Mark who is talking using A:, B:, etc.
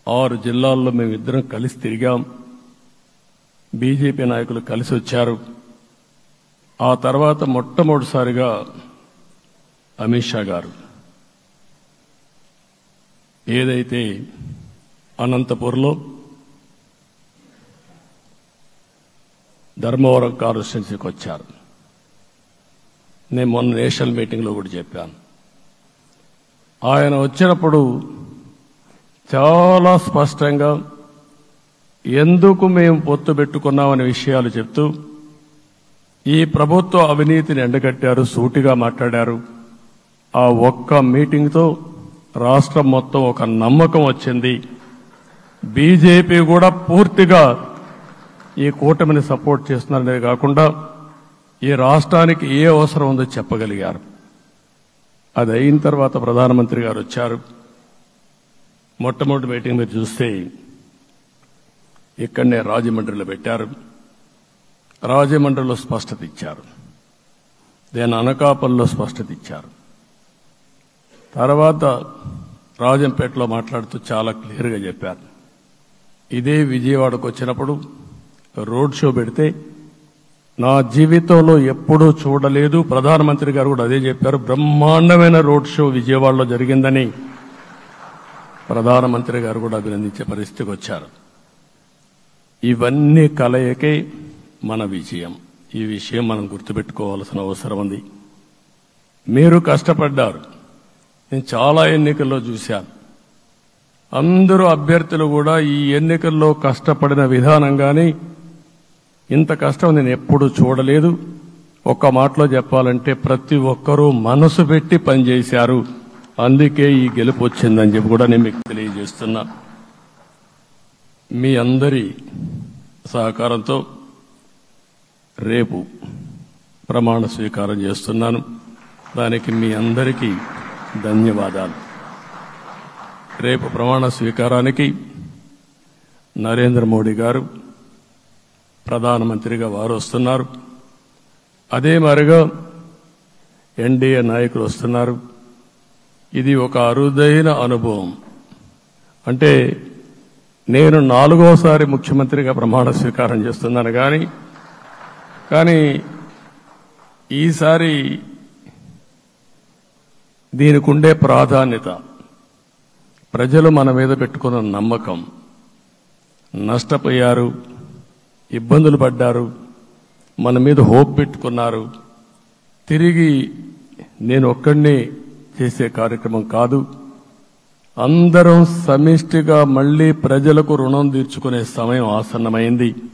A: 6 జిల్లాల్లో మేమిద్దరం కలిసి తిరిగాం. బీజేపీ నాయకులు కలిసి వచ్చారు. ఆ తర్వాత మొట్టమొదటిసారిగా అమిత్ షా గారు ఏదైతే అనంతపూర్లో ధర్మవరం కాన్స్టిట్యున్సీకి వచ్చారు. నేను మొన్న నేషనల్ మీటింగ్లో కూడా చెప్పాను. ఆయన వచ్చినప్పుడు చాలా స్పష్టంగా ఎందుకు మేము పొత్తు పెట్టుకున్నామనే విషయాలు చెప్తూ ఈ ప్రభుత్వ అవినీతిని ఎండగట్టారు, సూటిగా మాట్లాడారు. ఆ ఒక్క మీటింగ్తో రాష్ట్రం మొత్తం ఒక నమ్మకం వచ్చింది. బీజేపీ కూడా పూర్తిగా ఈ కూటమిని సపోర్ట్ చేస్తున్నారనే కాకుండా ఈ రాష్ట్రానికి ఏ అవసరం ఉందో చెప్పగలిగారు. అది అయిన తర్వాత ప్రధానమంత్రి గారు వచ్చారు. మొట్టమొదటి మీటింగ్ మీరు చూస్తే ఇక్కడనే రాజమండ్రిలో పెట్టారు. రాజమండ్రిలో స్పష్టత ఇచ్చారు. దేని అనకాపల్లిలో స్పష్టత ఇచ్చారు. తర్వాత రాజంపేటలో మాట్లాడుతూ చాలా క్లియర్గా చెప్పారు. ఇదే విజయవాడకు వచ్చినప్పుడు రోడ్ షో పెడితే నా జీవితంలో ఎప్పుడూ చూడలేదు. ప్రధానమంత్రి గారు కూడా అదే చెప్పారు. బ్రహ్మాండమైన రోడ్ షో విజయవాడలో జరిగిందని ప్రధానమంత్రి గారు కూడా అభినందించే పరిస్థితికి వచ్చారు. ఇవన్నీ కలయికే మన విజయం. ఈ విషయం మనం గుర్తుపెట్టుకోవాల్సిన అవసరం ఉంది. మీరు కష్టపడ్డారు. నేను చాలా ఎన్నికల్లో చూశాను. అందరూ అభ్యర్థులు కూడా ఈ ఎన్నికల్లో కష్టపడిన విధానం కానీ ఇంత కష్టం నేను ఎప్పుడూ చూడలేదు. ఒక్క మాటలో చెప్పాలంటే ప్రతి ఒక్కరూ మనసు పెట్టి పనిచేశారు. అందుకే ఈ గెలుపు వచ్చిందని చెప్పి కూడా నేను మీకు తెలియజేస్తున్నా. మీ అందరి సహకారంతో రేపు ప్రమాణ స్వీకారం చేస్తున్నాను. దానికి మీ అందరికీ ధన్యవాదాలు. రేపు ప్రమాణ స్వీకారానికి నరేంద్ర మోడీ గారు ప్రధానమంత్రిగా వారు వస్తున్నారు. అదే మరిగా ఎన్డీఏ నాయకులు వస్తున్నారు. ఇది ఒక అరుదైన అనుభవం. అంటే నేను 4వసారి ముఖ్యమంత్రిగా ప్రమాణ స్వీకారం చేస్తున్నాను కానీ ఈసారి దీనికి ఉండే ప్రాధాన్యత, ప్రజలు మన మీద పెట్టుకున్న నమ్మకం, నష్టపోయారు, ఇబ్బందులు పడ్డారు, మన మీద హోప్ పెట్టుకున్నారు. తిరిగి నేను ఒక్కడినే చేసే కార్యక్రమం కాదు. అందరం సమిష్టిగా మళ్లీ ప్రజలకు రుణం తీర్చుకునే సమయం ఆసన్నమైంది.